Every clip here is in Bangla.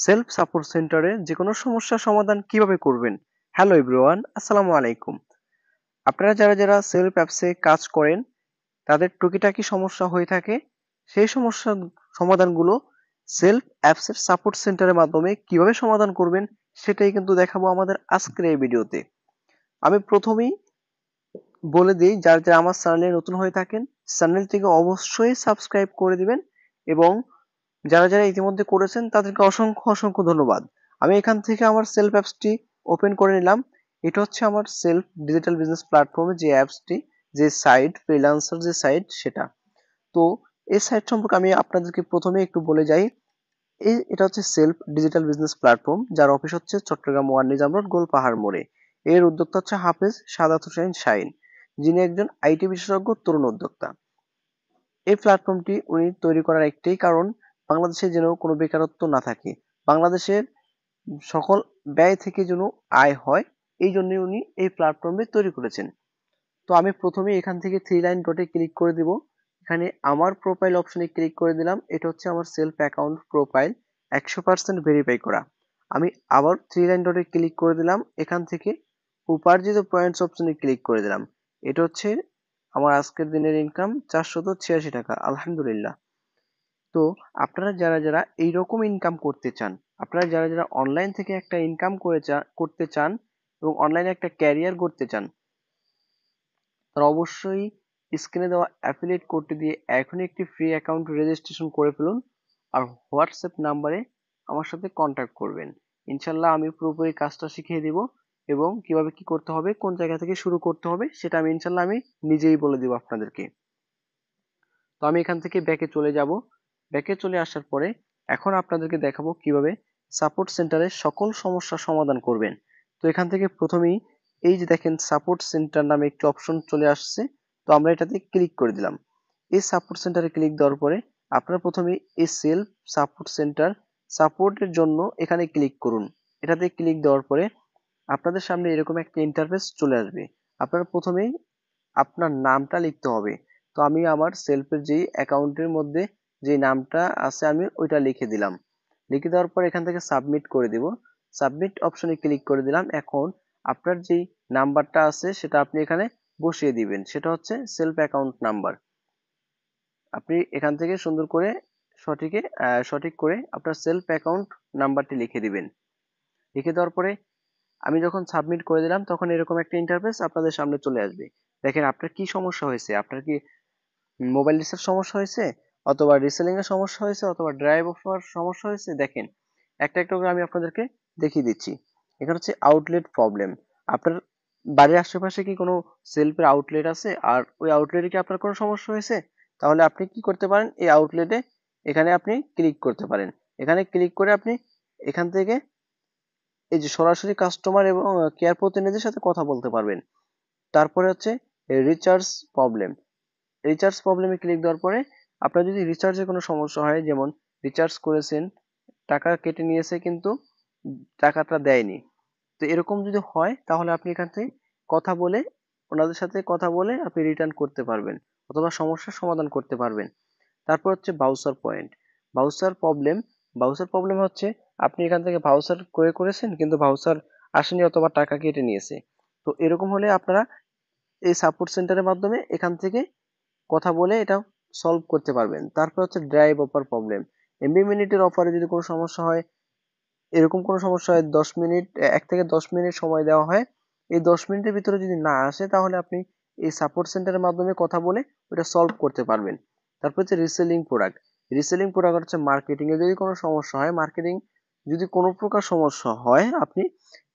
সেলফ সাপোর্ট সেন্টারে যে কোনো সমস্যার সমাধান কিভাবে করবেন। হ্যালো এভরিওয়ান, আসসালামু আলাইকুম। আপনারা যারা যারা সেলফ অ্যাপসে কাজ করেন তাদের টুকিটাকি সমস্যা হয়ে থাকে, সেই সমস্যার সমাধানগুলো সেলফ অ্যাপসের সাপোর্ট সেন্টারের মাধ্যমে কিভাবে সমাধান করবেন সেটাই কিন্তু দেখাবো আমাদের আজকের এই ভিডিওতে। আমি প্রথমেই বলে দিই, যারা যারা আমার চ্যানেলে নতুন হয়ে থাকেন চ্যানেলটিকে অবশ্যই সাবস্ক্রাইব করে দিবেন, এবং যারা যারা ইতিমধ্যে করেছেন তাদেরকে অসংখ্য অসংখ্য ধন্যবাদ। আমি এখান থেকে আমার সেলফ অ্যাপসটি ওপেন করে নিলাম। এটা হচ্ছে আমার সেলফ ডিজিটাল বিজনেস প্ল্যাটফর্মে যে অ্যাপসটি, যে সাইট ফ্রিল্যান্সার যে সাইট সেটা। তো এই সাইট সম্পর্কে আমি আপনাদেরকে প্রথমে একটু বলে যাই। এটা হচ্ছে সেলফ ডিজিটাল বিজনেস প্ল্যাটফর্ম, যার অফিস হচ্ছে চট্টগ্রাম ওয়ান নিজাম রোড গোলপাহাড় মোড়ে। এর উদ্যোক্তা হচ্ছে হাফেজ সাদাত হোসেন শাহিন, যিনি একজন আইটি বিশেষজ্ঞ তরুণ উদ্যোক্তা। এই প্ল্যাটফর্মটি উনি তৈরি করার একটাই কারণ, বাংলাদেশে যেন কোনো বেকারত্ব না থাকে, বাংলাদেশের সকল ব্যয় থেকে যেন আয় হয়, এই জন্য উনি এই প্ল্যাটফর্মে তৈরি করেছেন। তো আমি প্রথমে এখান থেকে থ্রি লাইন ডটে ক্লিক করে দিব। এখানে আমার প্রোফাইল অপশনে ক্লিক করে দিলাম। এটা হচ্ছে আমার সেলফ অ্যাকাউন্ট প্রোফাইল, 100% ভেরিফাই করা। আমি আবার থ্রি লাইন ডটে ক্লিক করে দিলাম। এখান থেকে উপার্জিত পয়েন্টস অপশনে ক্লিক করে দিলাম। এটা হচ্ছে আমার আজকের দিনের ইনকাম 486 টাকা, আলহামদুলিল্লাহ। তো আপনারা যারা যারা এইরকম ইনকাম করতে চান, আপনারা যারা যারা অনলাইন থেকে একটা ইনকাম করতে চান এবং অনলাইনে একটা ক্যারিয়ার করতে চান, তারা অবশ্যই স্ক্রিনে দেওয়া অ্যাফিলিয়েট কোডটি দিয়ে এখনই একটি ফ্রি অ্যাকাউন্ট রেজিস্ট্রেশন করে ফেলুন, আর হোয়াটসঅ্যাপ নাম্বারে আমার সাথে কন্ট্যাক্ট করবেন। ইনশাল্লাহ আমি পুরোপুরি কাজটা শিখিয়ে দিব, এবং কিভাবে কি করতে হবে, কোন জায়গা থেকে শুরু করতে হবে সেটা আমি ইনশাল্লাহ আমি নিজেই বলে দিব আপনাদেরকে। তো আমি এখান থেকে ব্যাকে চলে যাব। ব্যাকে চলে আসার পরে এখন আপনাদেরকে দেখাবো কিভাবে সাপোর্ট সেন্টারের সকল সমস্যার সমাধান করবেন। তো এখান থেকে প্রথমেই এই যে দেখেন সাপোর্ট সেন্টার নামে একটি অপশন চলে আসছে। তো আমরা এটাতে ক্লিক করে দিলাম। এই সাপোর্ট সেন্টারে ক্লিক দেওয়ার পরে আপনারা প্রথমে এই সেলফ সাপোর্ট সেন্টার সাপোর্টের জন্য এখানে ক্লিক করুন। এটাতে ক্লিক দেওয়ার পরে আপনাদের সামনে এরকম একটা ইন্টারফেস চলে আসবে। আপনারা প্রথমেই আপনার নামটা লিখতে হবে। তো আমি আমার সেলফের যেই অ্যাকাউন্টের মধ্যে যে নামটা আছে আমি ওইটা লিখে দিলাম। লিখে দেওয়ার পর এখান থেকে সাবমিট করে দিব। সাবমিট অপশনে ক্লিক করে দিলাম। এখন আপনার যেই নাম্বারটা আছে সেটা আপনি এখানে বসিয়ে দিবেন, সেটা হচ্ছে সেলফ অ্যাকাউন্ট নাম্বার। আপনি এখান থেকে সুন্দর করে সঠিক করে আপনার সেলফ অ্যাকাউন্ট নাম্বারটি লিখে দিবেন। লিখে দেওয়ার পরে আমি যখন সাবমিট করে দিলাম তখন এরকম একটা ইন্টারফেস আপনাদের সামনে চলে আসবে। দেখেন আপনার কি সমস্যা হয়েছে, আপনার কি মোবাইল রিচার্জ সমস্যা হয়েছে, অথবা রিসেলিং এর সমস্যা হয়েছে, অথবা ড্রাইভ অফার সমস্যা হয়েছে। দেখেন একটা একটা করে আমি আপনাদেরকে দেখিয়ে দিচ্ছি। এখানে হচ্ছে আউটলেট প্রবলেম। আপনার বাড়ির আশেপাশে কি কোনো সেলফের আউটলেট আছে, আর ওই আউটলেটে কি আপনার কোনো সমস্যা হয়েছে, তাহলে আপনি কি করতে পারেন, এই আউটলেটে এখানে আপনি ক্লিক করতে পারেন। এখানে ক্লিক করে আপনি এখান থেকে এই যে সরাসরি কাস্টমার এবং কেয়ার প্রতিনিধির সাথে কথা বলতে পারবেন। তারপরে হচ্ছে রিচার্জ প্রবলেম। রিচার্জ প্রবলেমে ক্লিক দেওয়ার পরে আপনার যদি রিচার্জে কোনো সমস্যা হয়, যেমন রিচার্জ করেছেন, টাকা কেটে নিয়েছে কিন্তু টাকাটা দেয়নি, তো এরকম যদি হয় তাহলে আপনি এখান থেকে কথা বলে, ওনাদের সাথে কথা বলে আপনি রিটার্ন করতে পারবেন, অথবা সমস্যার সমাধান করতে পারবেন। তারপর হচ্ছে voucher point. Voucher problem. Voucher problem হচ্ছে আপনি এখান থেকে ভাউচার করেছেন কিন্তু ভাউচার আসেনি, অথবা টাকা কেটে নিয়েছে। তো এরকম হলে আপনারা এই সাপোর্ট সেন্টারের মাধ্যমে এখান থেকে কথা বলে এটা সলভ করতে পারবেন। তারপর হচ্ছে ড্রাইভ অফার প্রবলেম। এমবি মিনিটের অফারে যদি কোনো সমস্যা হয়, এরকম কোনো সমস্যা হয় 10 মিনিট, 1 থেকে 10 মিনিট সময় দেওয়া হয়, এই 10 মিনিটের ভিতরে যদি না আসে তাহলে আপনি এই সাপোর্ট সেন্টারের মাধ্যমে কথা বলে ওটা সলভ করতে পারবেন। তারপর হচ্ছে রিসেলিং প্রোডাক্ট। রিসেলিং প্রোডাক্ট হচ্ছে মার্কেটিং এ যদি কোনো সমস্যা হয়, মার্কেটিং যদি কোনো প্রকার সমস্যা হয় আপনি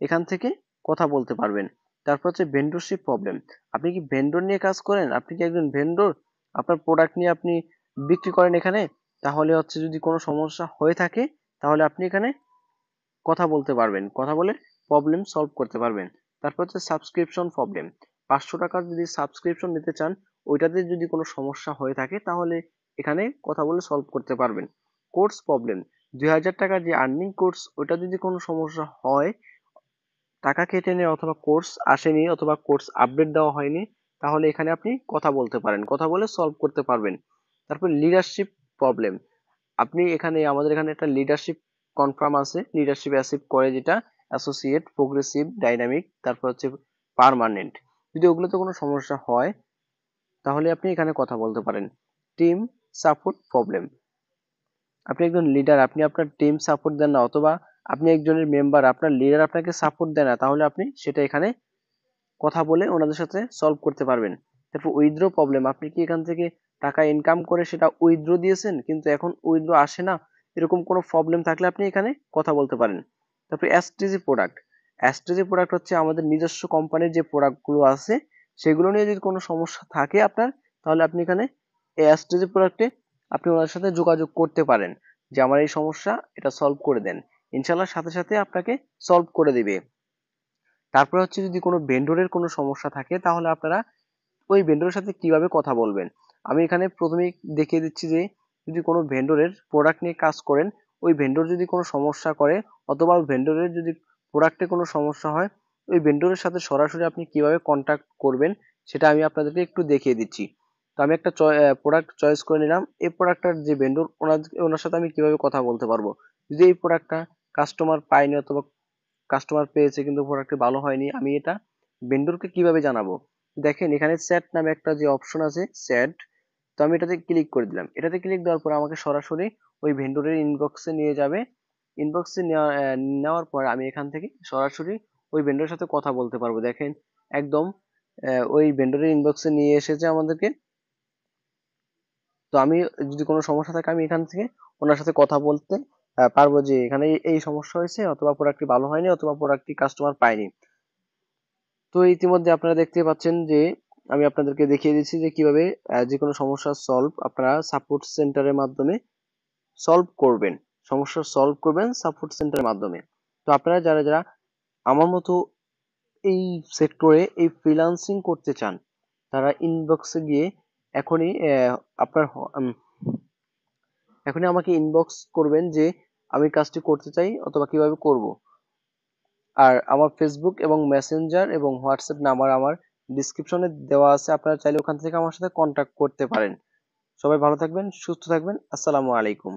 এখান থেকে কথা বলতে পারবেন। তারপর হচ্ছে ভেন্ডরশিপ প্রবলেম। আপনি কি ভেন্ডর নিয়ে কাজ করেন, আপনি কি একজন ভেন্ডর, আপনার প্রোডাক্ট নিয়ে আপনি বিক্রি করেন এখানে, তাহলে হচ্ছে যদি কোনো সমস্যা হয়ে থাকে তাহলে আপনি এখানে কথা বলতে পারবেন, কথা বলে প্রবলেম সলভ করতে পারবেন। তারপর হচ্ছে সাবস্ক্রিপশন প্রবলেম। 500 টাকার যদি সাবস্ক্রিপশন নিতে চান, ওইটাতে যদি কোনো সমস্যা হয়ে থাকে তাহলে এখানে কথা বলে সলভ করতে পারবেন। Course problem. 2000 টাকার যে আর্নিং কোর্স, ওইটা যদি কোনো সমস্যা হয়, টাকা কেটে নেয়, অথবা কোর্স আসেনি, অথবা কোর্স আপডেট দেওয়া হয়নি, তাহলে এখানে আপনি কথা বলতে পারেন, কথা বলে সলভ করতে পারবেন। তারপর লিডারশিপ প্রবলেম। আপনি এখানে আমাদের এখানে একটা লিডারশিপ কনফার্ম আছে, লিডারশিপ অ্যাচিভ করে যেটা অ্যাসোসিয়েট, প্রোগ্রেসিভ, ডাইনামিক, তারপর হচ্ছে পার্মানেন্ট। যদি ওগুলোতে কোনো সমস্যা হয় তাহলে আপনি এখানে কথা বলতে পারেন। টিম সাপোর্ট প্রবলেম, আপনি একজন লিডার, আপনি আপনার টিম সাপোর্ট দেন না, অথবা আপনি একজনের মেম্বার, আপনার লিডার আপনাকে সাপোর্ট দেয় না, তাহলে আপনি সেটা এখানে কথা বলে ওনাদের সাথে সলভ করতে পারবেন। তারপর উইথড্র প্রবলেম, আপনি কি এখান থেকে টাকা ইনকাম করে সেটা উইথড্র দিয়েছেন কিন্তু এখন উইথড্র আসে না, এরকম কোনো প্রবলেম থাকলে আপনি এখানে কথা বলতে পারেন। তারপর এসটিজি প্রোডাক্ট, এসটিজি প্রোডাক্ট হচ্ছে আমাদের নিজস্ব কোম্পানির যে প্রোডাক্টগুলো আছে সেগুলো নিয়ে যদি কোনো সমস্যা থাকে আপনার, তাহলে আপনি এখানে এসটিজি প্রোডাক্টে আপনি ওনার সাথে যোগাযোগ করতে পারেন যে আমার এই সমস্যা, এটা সলভ করে দেন, ইনশাল্লাহ সাথে সাথে আপনাকে সলভ করে দিবে। তারপর হচ্ছে যদি কোনো ভেন্ডরের কোনো সমস্যা থাকে তাহলে আপনারা ওই ভেন্ডরের সাথে কিভাবে কথা বলবেন। আমি এখানে প্রথমেই দেখিয়ে দিচ্ছি যে যদি কোনো ভেন্ডরের প্রোডাক্ট নিয়ে কাজ করেন, ওই ভেন্ডর যদি কোনো সমস্যা করে অথবা ভেন্ডরের যদি প্রোডাক্টে কোনো সমস্যা হয়, ওই ভেন্ডরের সাথে সরাসরি আপনি কিভাবে কন্ট্যাক্ট করবেন সেটা আমি আপনাদেরকে একটু দেখিয়ে দিচ্ছি। তো আমি একটা প্রোডাক্ট চয়েস করে নিলাম, এই প্রোডাক্টটার যে ভেন্ডর ওনার সাথে আমি কিভাবে কথা বলতে পারবো। যদি এই প্রোডাক্টটা কাস্টমার পায়নি অথবা কাস্টমার পেয়েছে কিন্তু প্রোডাক্টটি ভালো হয়নি, আমি এটা ভেন্ডরকে কিভাবে জানাবো। দেখেন এখানে চ্যাট নামে একটা যে অপশন আছে চ্যাট, তো আমি এটাতে ক্লিক করে দিলাম। এটাতে ক্লিক দেওয়ার পর আমাকে সরাসরি ওই ভেন্ডরের ইনবক্সে নিয়ে যাবে। ইনবক্সে নেওয়ার পর আমি এখান থেকে সরাসরি ওই ভেন্ডরের সাথে কথা বলতে পারবো। দেখেন একদম ওই ভেন্ডরের ইনবক্সে নিয়ে এসেছে আমাদেরকে। তো আমি যদি কোনো সমস্যা থাকে আমি এখান থেকে ওনার সাথে কথা বলতে পারবো যে এখানে এই সমস্যা হয়েছে, অথবা প্রোডাক্টটি ভালো হয়নি, অথবা প্রোডাক্টটি কাস্টমার পায়নি। তো ইতিমধ্যে আপনারা দেখতে পাচ্ছেন যে আমি আপনাদেরকে দেখিয়ে দিচ্ছি যে কিভাবে যে কোনো সমস্যার সলভ আপনারা সাপোর্ট সেন্টারের মাধ্যমে সলভ করবেন, সমস্যা সলভ করবেন সাপোর্ট সেন্টারের মাধ্যমে। তো আপনারা যারা যারা আমার মতো এই সেক্টরে এই ফ্রিল্যান্সিং করতে চান তারা ইনবক্সে গিয়ে এখনই আপনার এখনই আমাকে ইনবক্স করবেন যে আমি কাজটি করতে চাই অথবা কিভাবে করব। আর আমার ফেসবুক এবং মেসেঞ্জার এবং হোয়াটসঅ্যাপ নাম্বার আমার ডিসক্রিপশনে দেওয়া আছে, আপনারা চাইলে ওখান থেকে আমার সাথে কন্ট্যাক্ট করতে পারেন। সবাই ভালো থাকবেন, সুস্থ থাকবেন, আসসালামু আলাইকুম।